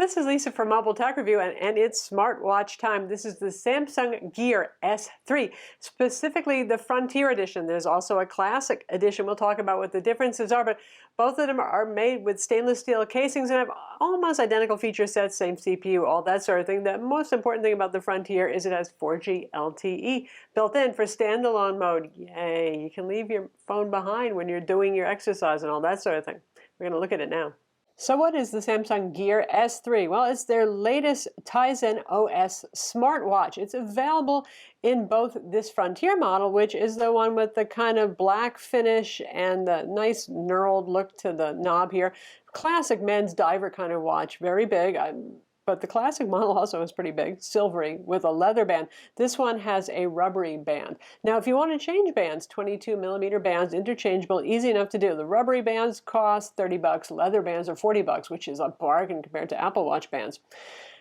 This is Lisa from MobileTechReview, and it's smartwatch time. This is the Samsung Gear S3, specifically the Frontier Edition. There's also a Classic Edition. We'll talk about what the differences are, but both of them are made with stainless steel casings and have almost identical feature sets, same CPU, all that sort of thing. The most important thing about the Frontier is it has 4G LTE built in for standalone mode. Yay! You can leave your phone behind when you're doing your exercise and all that sort of thing. We're going to look at it now. So what is the Samsung Gear S3? Well, it's their latest Tizen OS smartwatch. It's available in both this Frontier model, which is the one with the kind of black finish and the nice knurled look to the knob here. Classic men's diver kind of watch, very big. But the Classic model also is pretty big, silvery, with a leather band. This one has a rubbery band. Now, if you want to change bands, 22mm bands, interchangeable, easy enough to do. The rubbery bands cost $30, leather bands are $40, which is a bargain compared to Apple Watch bands.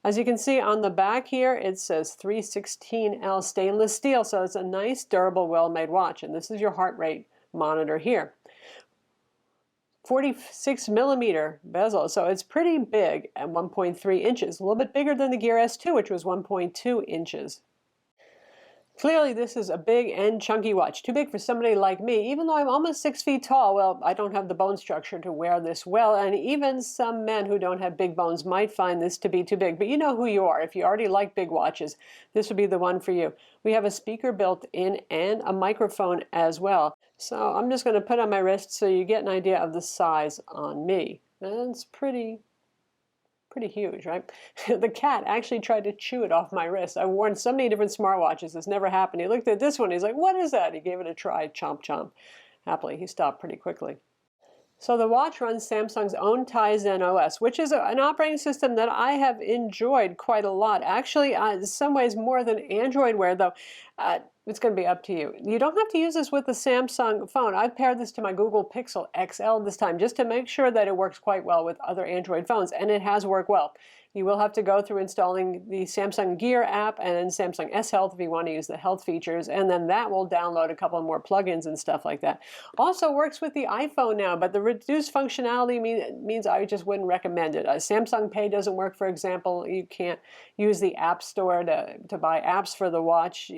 As you can see on the back here, it says 316L stainless steel, so it's a nice, durable, well-made watch. And this is your heart rate monitor here. 46mm bezel, so it's pretty big at 1.3 inches, a little bit bigger than the Gear S2, which was 1.2 inches. Clearly, this is a big and chunky watch, too big for somebody like me. Even though I'm almost 6 feet tall, well, I don't have the bone structure to wear this well, and even some men who don't have big bones might find this to be too big. But you know who you are. If you already like big watches, this would be the one for you. We have a speaker built in and a microphone as well. So I'm just going to put on my wrist so you get an idea of the size on me. And it's pretty huge, right? The cat actually tried to chew it off my wrist. I've worn so many different smartwatches, this never happened. He looked at this one, he's like, what is that? He gave it a try, chomp chomp. Happily, he stopped pretty quickly. So the watch runs Samsung's own Tizen OS, which is an operating system that I have enjoyed quite a lot. Actually, in some ways more than Android Wear, though. It's going to be up to you. You don't have to use this with the Samsung phone. I've paired this to my Google Pixel XL this time just to make sure that it works quite well with other Android phones, and it has worked well. You will have to go through installing the Samsung Gear app and Samsung S Health if you want to use the health features, and then that will download a couple more plugins and stuff like that. Also works with the iPhone now, but the reduced functionality means I just wouldn't recommend it. Samsung Pay doesn't work, for example. You can't use the App Store to buy apps for the watch.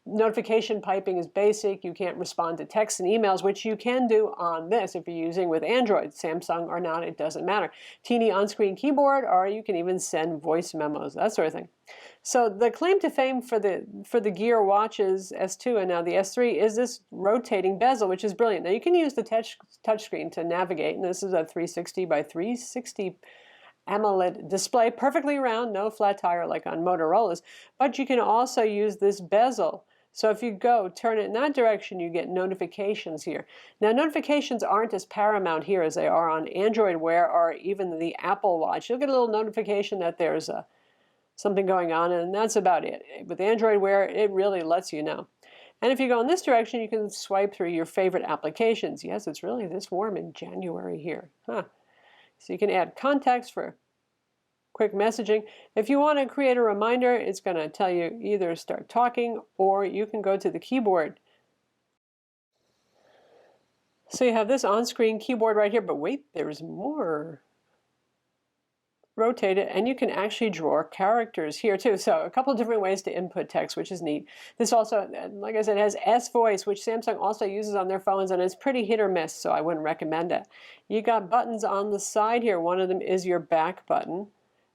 Notification piping is basic. You can't respond to texts and emails, which you can do on this if you're using with Android. Samsung or not, it doesn't matter. Teeny on-screen keyboard, or you can even send voice memos, that sort of thing. So the claim to fame for the Gear watches S2 and now the S3 is this rotating bezel, which is brilliant. Now you can use the touchscreen to navigate, and this is a 360 by 360 AMOLED display, perfectly round, no flat tire like on Motorola's, but you can also use this bezel. So if you turn it in that direction, you get notifications here. Now, notifications aren't as paramount here as they are on Android Wear or even the Apple Watch. You'll get a little notification that there's something going on, and that's about it. With Android Wear, it really lets you know. And if you go in this direction, you can swipe through your favorite applications. Yes, it's really this warm in January here. Huh. So you can add contacts for quick messaging. If you want to create a reminder, it's going to tell you either start talking or you can go to the keyboard. So you have this on-screen keyboard right here, but wait, there's more. Rotate it, and you can actually draw characters here too. So a couple of different ways to input text, which is neat. This also, like I said, has S-Voice, which Samsung also uses on their phones, and it's pretty hit or miss, so I wouldn't recommend it. You got buttons on the side here. One of them is your back button,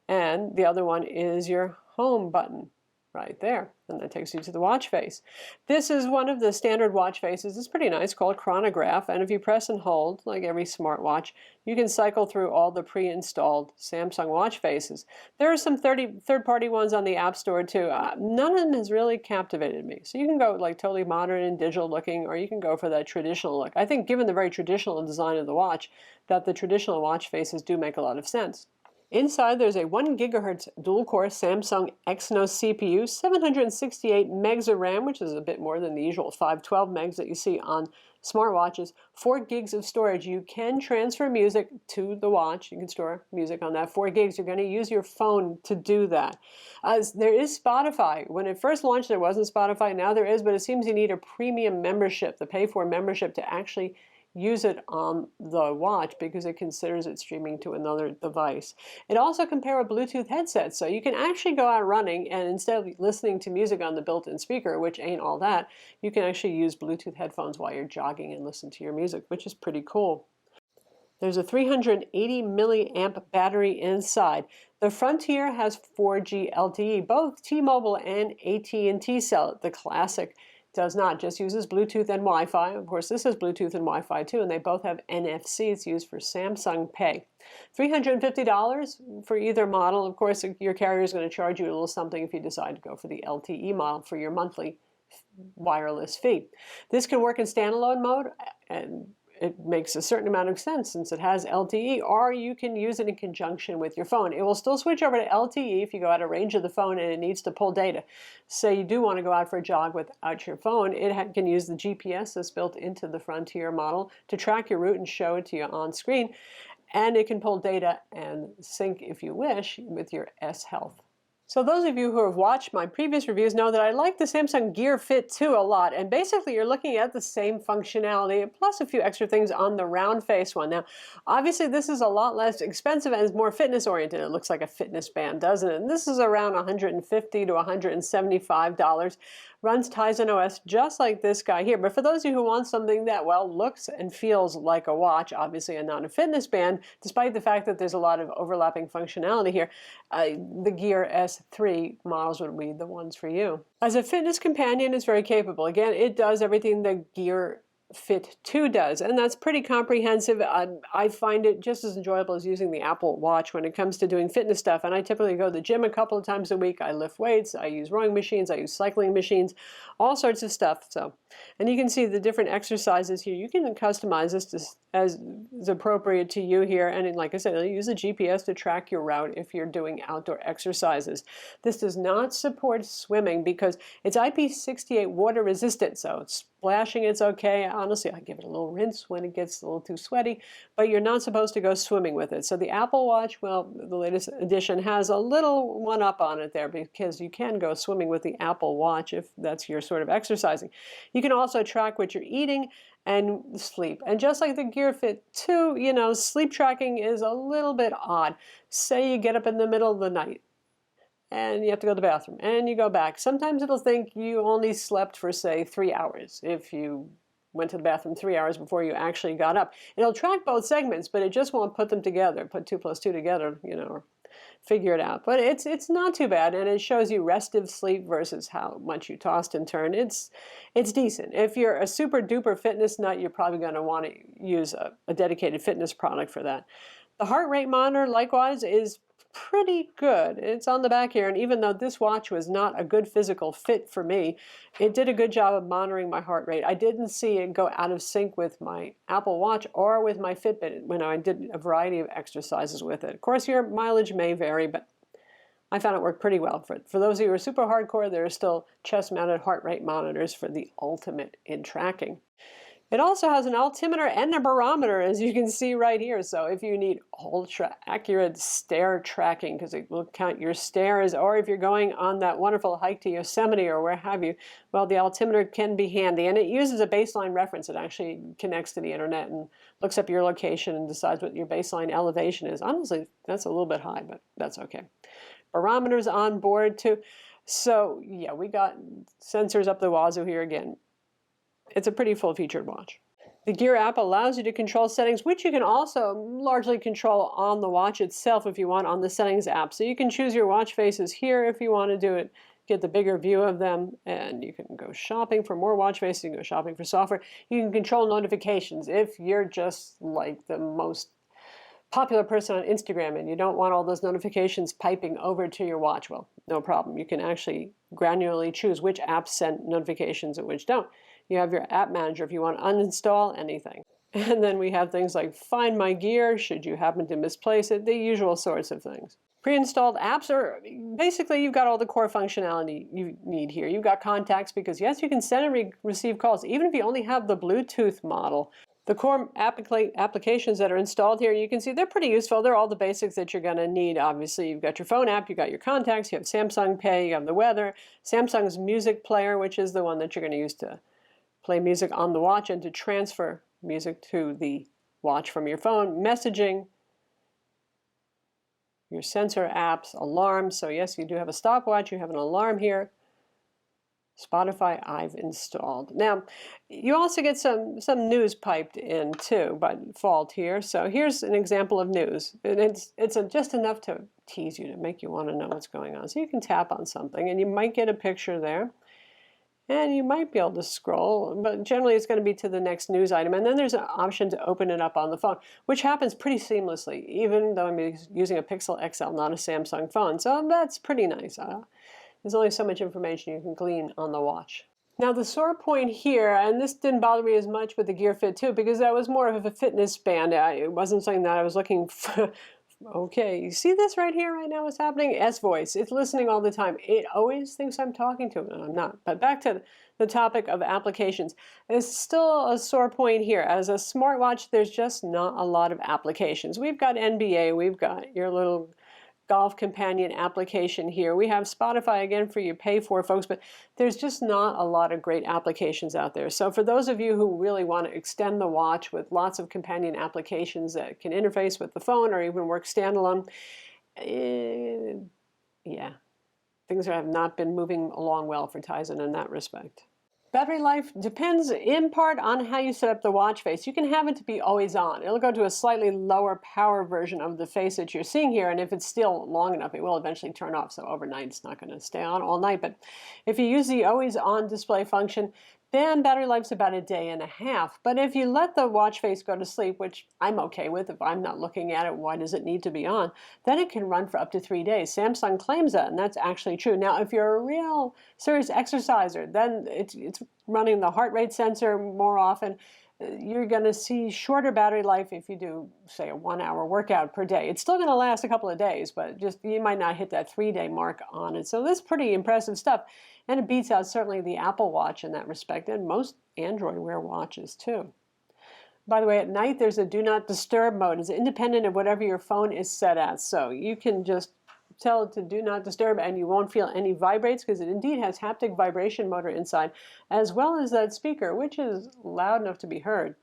and the other one is your home button right there, and that takes you to the watch face. This is one of the standard watch faces. It's pretty nice, called Chronograph, and if you press and hold, like every smartwatch, you can cycle through all the pre-installed Samsung watch faces. There are some third-party ones on the App Store too. None of them has really captivated me. So you can go like totally modern and digital looking, or you can go for that traditional look. I think given the very traditional design of the watch, that the traditional watch faces do make a lot of sense. Inside, there's a 1 GHz dual-core Samsung Exynos CPU, 768 megs of RAM, which is a bit more than the usual 512 megs that you see on smartwatches, 4 gigs of storage. You can transfer music to the watch. You can store music on that. 4 gigs. You're going to use your phone to do that. There is Spotify. When it first launched, there wasn't Spotify. Now there is, but it seems you need a premium membership, the pay-for membership, to actually use it on the watch because it considers it streaming to another device. It also can pair with Bluetooth headsets, so you can actually go out running and instead of listening to music on the built-in speaker, which ain't all that, you can actually use Bluetooth headphones while you're jogging and listen to your music, which is pretty cool. There's a 380 milliamp battery inside. The Frontier has 4G LTE. Both T-Mobile and AT&T sell it. The Classic does not, just uses Bluetooth and Wi-Fi. Of course, this is Bluetooth and Wi-Fi too, and they both have NFC. It's used for Samsung Pay. $350 for either model. Of course, your carrier is going to charge you a little something if you decide to go for the LTE model for your monthly wireless fee. This can work in standalone mode, and it makes a certain amount of sense since it has LTE, or you can use it in conjunction with your phone. It will still switch over to LTE if you go out of range of the phone and it needs to pull data. Say you do want to go out for a jog without your phone, it can use the GPS that's built into the Frontier model to track your route and show it to you on screen. And it can pull data and sync, if you wish, with your S Health. So those of you who have watched my previous reviews know that I like the Samsung Gear Fit 2 a lot, and basically you're looking at the same functionality plus a few extra things on the round face one. Now, obviously this is a lot less expensive and is more fitness oriented. It looks like a fitness band, doesn't it? And this is around $150 to $175. Runs Tizen OS just like this guy here. But for those of you who want something that, well, looks and feels like a watch, obviously and not a fitness band, despite the fact that there's a lot of overlapping functionality here, the Gear S3 models would be the ones for you. As a fitness companion, it's very capable. Again, it does everything the Gear Fit 2 does, and that's pretty comprehensive. I find it just as enjoyable as using the Apple Watch when it comes to doing fitness stuff, and I typically go to the gym a couple of times a week. I lift weights, I use rowing machines, I use cycling machines, all sorts of stuff. So, and you can see the different exercises here. You can customize this as is appropriate to you here, and like I said, you'll use the GPS to track your route if you're doing outdoor exercises. This does not support swimming because it's IP68 water resistant, so splashing it's okay. Honestly, I give it a little rinse when it gets a little too sweaty, but you're not supposed to go swimming with it. So the Apple Watch, well, the latest edition has a little one up on it there because you can go swimming with the Apple Watch if that's your sort of exercising. You can also track what you're eating and sleep. And just like the Gear Fit 2, you know, sleep tracking is a little bit odd. Say you get up in the middle of the night and you have to go to the bathroom and you go back. Sometimes it'll think you only slept for, say, 3 hours if you went to the bathroom 3 hours before you actually got up. It'll track both segments, but it just won't put them together, put 2 plus 2 together, you know, or figure it out. But it's not too bad, and it shows you restive sleep versus how much you tossed and turned. It's decent. If you're a super duper fitness nut, you're probably going to want to use a dedicated fitness product for that. The heart rate monitor, likewise, is pretty good. It's on the back here, and even though this watch was not a good physical fit for me, it did a good job of monitoring my heart rate. I didn't see it go out of sync with my Apple Watch or with my Fitbit when I did a variety of exercises with it. Of course, your mileage may vary, but I found it worked pretty well. For those of you who are super hardcore, there are still chest-mounted heart rate monitors for the ultimate in tracking. It also has an altimeter and a barometer, as you can see right here. So if you need ultra-accurate stair tracking, because it will count your stairs, or if you're going on that wonderful hike to Yosemite or where have you, well, the altimeter can be handy. And it uses a baseline reference. It actually connects to the internet and looks up your location and decides what your baseline elevation is. Honestly, that's a little bit high, but that's okay. Barometers on board, too. So, yeah, we got sensors up the wazoo here again. It's a pretty full-featured watch. The Gear app allows you to control settings, which you can also largely control on the watch itself if you want on the settings app. So you can choose your watch faces here if you want to do it, get the bigger view of them, and you can go shopping for more watch faces, you can go shopping for software. You can control notifications if you're just like the most popular person on Instagram and you don't want all those notifications piping over to your watch. Well, no problem. You can actually granularly choose which apps send notifications and which don't. You have your app manager if you want to uninstall anything. And then we have things like Find My Gear, should you happen to misplace it, the usual sorts of things. Pre-installed apps are, basically you've got all the core functionality you need here. You've got contacts because yes, you can send and receive calls, even if you only have the Bluetooth model. The core applications that are installed here, you can see they're pretty useful. They're all the basics that you're going to need. Obviously, you've got your phone app, you've got your contacts, you have Samsung Pay, you have the weather, Samsung's music player, which is the one that you're going to use to play music on the watch and to transfer music to the watch from your phone, messaging, your sensor apps, alarms. So yes, you do have a stopwatch, you have an alarm here. Spotify I've installed. Now, you also get some news piped in too by default here. So here's an example of news. And it's just enough to tease you, to make you want to know what's going on. So you can tap on something and you might get a picture there. And you might be able to scroll, but generally it's going to be to the next news item. And then there's an option to open it up on the phone, which happens pretty seamlessly, even though I'm using a Pixel XL, not a Samsung phone. So that's pretty nice. There's only so much information you can glean on the watch. Now the sore point here, and this didn't bother me as much with the Gear Fit 2 because that was more of a fitness band. It wasn't something that I was looking for. Okay, you see this right here, right now, what's happening? S-Voice, it's listening all the time. It always thinks I'm talking to it, and I'm not. But back to the topic of applications. There's still a sore point here. As a smartwatch, there's just not a lot of applications. We've got NBA, we've got your little golf companion application here. We have Spotify again for you pay for folks, but there's just not a lot of great applications out there. So for those of you who really want to extend the watch with lots of companion applications that can interface with the phone or even work standalone, yeah, things have not been moving along well for Tizen in that respect. Battery life depends in part on how you set up the watch face. You can have it to be always on. It'll go to a slightly lower power version of the face that you're seeing here, and if it's still long enough, it will eventually turn off. So overnight, it's not going to stay on all night. But if you use the always on display function, then battery life's about a day and a half. But if you let the watch face go to sleep, which I'm okay with, if I'm not looking at it, why does it need to be on? Then it can run for up to 3 days. Samsung claims that, and that's actually true. Now, if you're a real serious exerciser, then it's running the heart rate sensor more often. You're going to see shorter battery life if you do, say, a 1-hour workout per day. It's still going to last a couple of days, but just you might not hit that 3-day mark on it. So this is pretty impressive stuff. And it beats out certainly the Apple Watch in that respect, and most Android Wear watches too. By the way, at night there's a do not disturb mode. It's independent of whatever your phone is set at. So you can just tell it to do not disturb and you won't feel any vibrates because it indeed has haptic vibration motor inside, as well as that speaker, which is loud enough to be heard.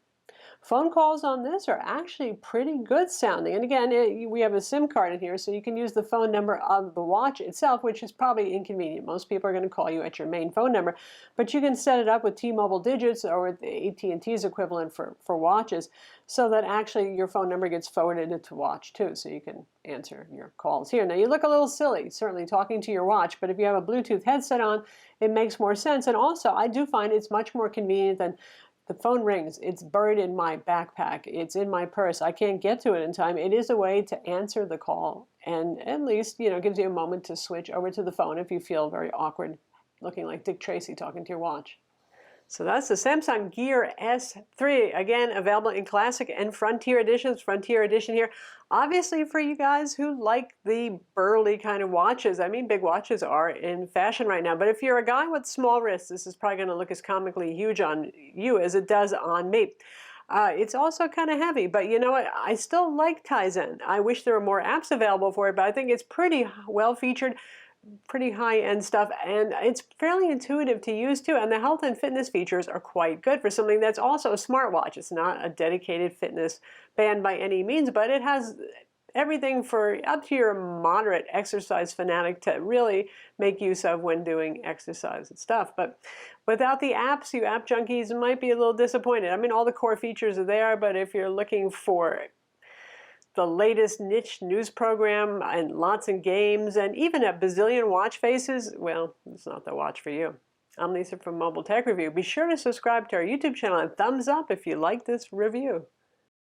Phone calls on this are actually pretty good sounding. And again, we have a SIM card in here, so you can use the phone number of the watch itself, which is probably inconvenient. Most people are going to call you at your main phone number, but you can set it up with T-Mobile digits or with the AT&T's equivalent for watches, so that actually your phone number gets forwarded to watch too, so you can answer your calls here. Now you look a little silly, certainly talking to your watch, but if you have a Bluetooth headset on, it makes more sense. And also, I do find it's much more convenient than the phone rings. It's buried in my backpack. It's in my purse. I can't get to it in time. It is a way to answer the call and at least, gives you a moment to switch over to the phone if you feel very awkward looking like Dick Tracy talking to your watch. So that's the Samsung Gear S3, again, available in Classic and Frontier editions. Frontier edition here, obviously for you guys who like the burly kind of watches. I mean, big watches are in fashion right now, but if you're a guy with small wrists, this is probably going to look as comically huge on you as it does on me. It's also kind of heavy, but you know what? I still like Tizen. I wish there were more apps available for it, but I think it's pretty well featured, pretty high-end stuff, and it's fairly intuitive to use too, and the health and fitness features are quite good for something that's also a smartwatch. It's not a dedicated fitness band by any means, but it has everything for up to your moderate exercise fanatic to really make use of when doing exercise and stuff. But without the apps, you app junkies might be a little disappointed. I mean, all the core features are there, but if you're looking for the latest niche news program and lots of games and even a bazillion watch faces, well, it's not the watch for you. I'm Lisa from Mobile Tech Review. Be sure to subscribe to our YouTube channel and thumbs up if you like this review.